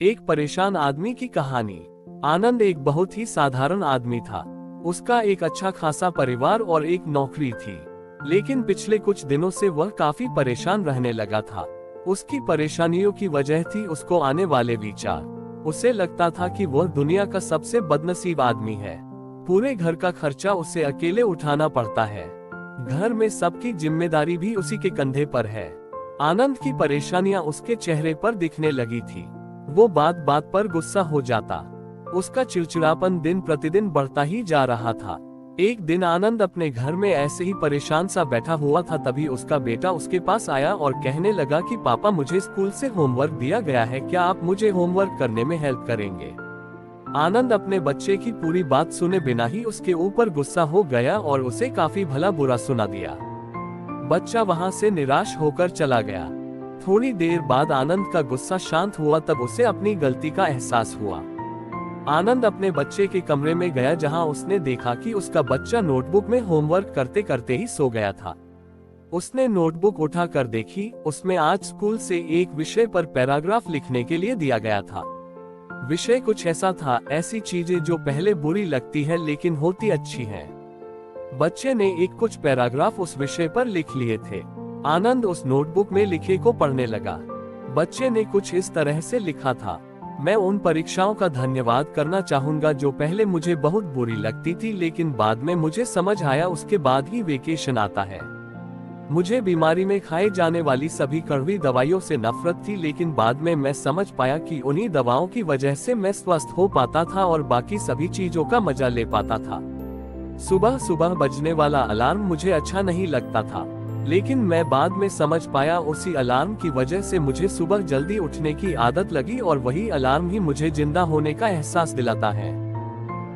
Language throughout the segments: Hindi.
एक परेशान आदमी की कहानी। आनंद एक बहुत ही साधारण आदमी था। उसका एक अच्छा खासा परिवार और एक नौकरी थी, लेकिन पिछले कुछ दिनों से वह काफी परेशान रहने लगा था। उसकी परेशानियों की वजह थी उसको आने वाले विचार। उसे लगता था कि वह दुनिया का सबसे बदनसीब आदमी है। पूरे घर का खर्चा उसे अकेले उठाना पड़ता है। घर में सबकी जिम्मेदारी भी उसी के कंधे पर है। आनंद की परेशानियां उसके चेहरे पर दिखने लगी थी। वो बात बात पर गुस्सा हो जाता। उसका चिड़चिड़ापन दिन प्रतिदिन बढ़ता ही जा रहा था। एक दिन आनंद अपने घर में ऐसे ही परेशान सा बैठा हुआ था, तभी उसका बेटा उसके पास आया और कहने लगा कि पापा, मुझे स्कूल से होमवर्क दिया गया है, क्या आप मुझे होमवर्क करने में हेल्प करेंगे? आनंद अपने बच्चे की पूरी बात सुने बिना ही उसके ऊपर गुस्सा हो गया और उसे काफी भला बुरा सुना दिया। बच्चा वहां से निराश होकर चला गया। थोड़ी देर बाद आनंद का गुस्सा शांत हुआ, तब उसे अपनी गलती का एहसास हुआ। आनंद अपने बच्चे के कमरे में गया, जहां उसने देखा कि उसका बच्चा नोटबुक में होमवर्क करते करते ही सो गया था। उसने नोटबुक उठाकर देखी। उसमें आज स्कूल से एक विषय पर पैराग्राफ लिखने के लिए दिया गया था। विषय कुछ ऐसा था, ऐसी चीजें जो पहले बुरी लगती है लेकिन होती अच्छी हैं। बच्चे ने एक कुछ पैराग्राफ उस विषय पर लिख लिए थे। आनंद उस नोटबुक में लिखे को पढ़ने लगा। बच्चे ने कुछ इस तरह से लिखा था, मैं उन परीक्षाओं का धन्यवाद करना चाहूंगा जो पहले मुझे बहुत बुरी लगती थी, लेकिन बाद में मुझे समझ आया उसके बाद ही वेकेशन आता है। मुझे बीमारी में खाए जाने वाली सभी कड़वी दवाइयों से नफरत थी, लेकिन बाद में मैं समझ पाया कि उन्हीं दवाओं की वजह से मैं स्वस्थ हो पाता था और बाकी सभी चीजों का मजा ले पाता था। सुबह सुबह बजने वाला अलार्म मुझे अच्छा नहीं लगता था, लेकिन मैं बाद में समझ पाया उसी अलार्म की वजह से मुझे सुबह जल्दी उठने की आदत लगी और वही अलार्म ही मुझे जिंदा होने का एहसास दिलाता है।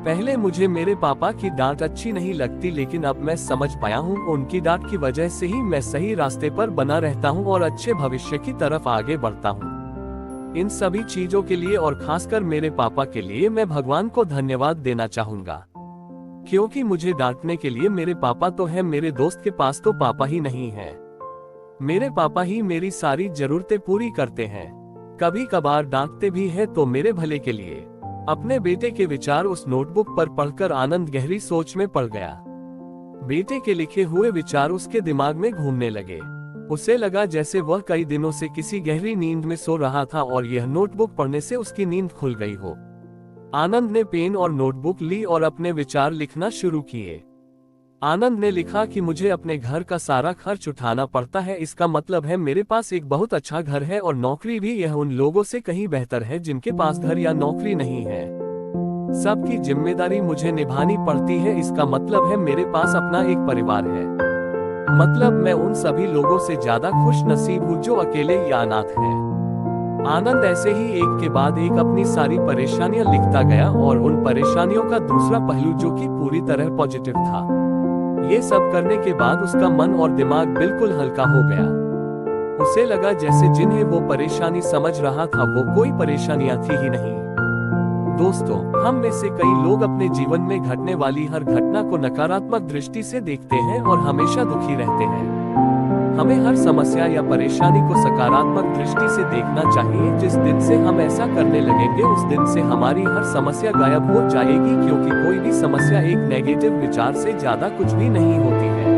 पहले मुझे मेरे पापा की डांट अच्छी नहीं लगती, लेकिन अब मैं समझ पाया हूँ उनकी डांट की वजह से ही मैं सही रास्ते पर बना रहता हूँ और अच्छे भविष्य की तरफ आगे बढ़ता हूँ। इन सभी चीजों के लिए और खासकर मेरे पापा के लिए मैं भगवान को धन्यवाद देना चाहूंगा, क्योंकि मुझे डांटने के लिए मेरे पापा तो है, मेरे दोस्त के पास तो पापा ही नहीं है। मेरे पापा ही मेरी सारी जरूरतें पूरी करते हैं। कभी कभार डांटते भी है तो मेरे भले के लिए। अपने बेटे के विचार उस नोटबुक पर पढ़कर आनंद गहरी सोच में पड़ गया। बेटे के लिखे हुए विचार उसके दिमाग में घूमने लगे। उसे लगा जैसे वह कई दिनों से किसी गहरी नींद में सो रहा था और यह नोटबुक पढ़ने से उसकी नींद खुल गई हो। आनंद ने पेन और नोटबुक ली और अपने विचार लिखना शुरू किए। आनंद ने लिखा कि मुझे अपने घर का सारा खर्च उठाना पड़ता है, इसका मतलब है मेरे पास एक बहुत अच्छा घर है और नौकरी भी, यह उन लोगों से कहीं बेहतर है जिनके पास घर या नौकरी नहीं है। सबकी जिम्मेदारी मुझे निभानी पड़ती है, इसका मतलब है मेरे पास अपना एक परिवार है। मतलब मैं उन सभी लोगों से ज्यादा खुश नसीब हूँ जो अकेले या अनाथ हैं। आनंद ऐसे ही एक के बाद एक अपनी सारी परेशानियां लिखता गया और उन परेशानियों का दूसरा पहलू जो कि पूरी तरह पॉजिटिव था। ये सब करने के बाद उसका मन और दिमाग बिल्कुल हल्का हो गया। उसे लगा जैसे जिन्हें वो परेशानी समझ रहा था वो कोई परेशानियां थी ही नहीं। दोस्तों, हम में से कई लोग अपने जीवन में घटने वाली हर घटना को नकारात्मक दृष्टि से देखते हैं और हमेशा दुखी रहते हैं। हमें हर समस्या या परेशानी को सकारात्मक दृष्टि से देखना चाहिए। जिस दिन से हम ऐसा करने लगेंगे उस दिन से हमारी हर समस्या गायब हो जाएगी, क्योंकि कोई भी समस्या एक नेगेटिव विचार से ज्यादा कुछ भी नहीं होती है।